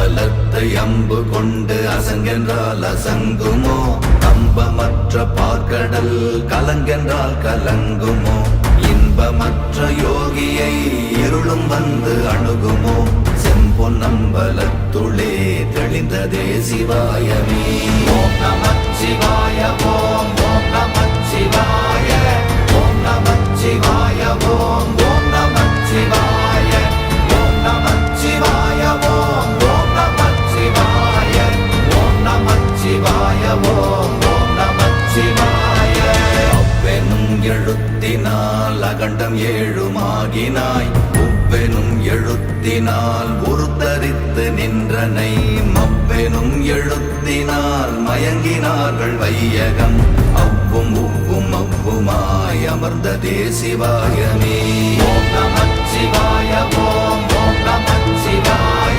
பலத்தை அம்பு கொண்டு அசங்கென்றால் அசங்குமோ? கம்பமற்ற பார்க்கடல் கலங்கென்றால் கலங்குமோ? இன்பமற்ற யோகியை இருளும் வந்து அணுகுமோ? செம்பொன்னம்பலத்துளே தெளிந்ததே சிவாயமே. ஓம் நமச்சிவாய ஓம் ஓம் நமச்சிவாய ஓம் நமச்சிவாய ஓம் ஓம் நமச்சிவாய ஓம் நமச்சிவாய ஓம் ஓம் நமச்சிவாய ஓம் நமச்சிவாய ஓம் ஓம் நமச்சிவாய. அவ்வெனும் எழுத்தினால் அகண்டம் ஏழுமாகினாய், உவ்வெனும் எழுத்தினால் உருத்தரித்து நின்றனை, மவ்வெனும் எழுத்தினால் மயங்கினார்கள் வையகம். அவ்வும் உவ்வும் அவ்வுமாய் அமர்ந்ததே சிவாயமே. ஓம் நமச்சிவாய ஓம் ஓம் நமச்சிவாய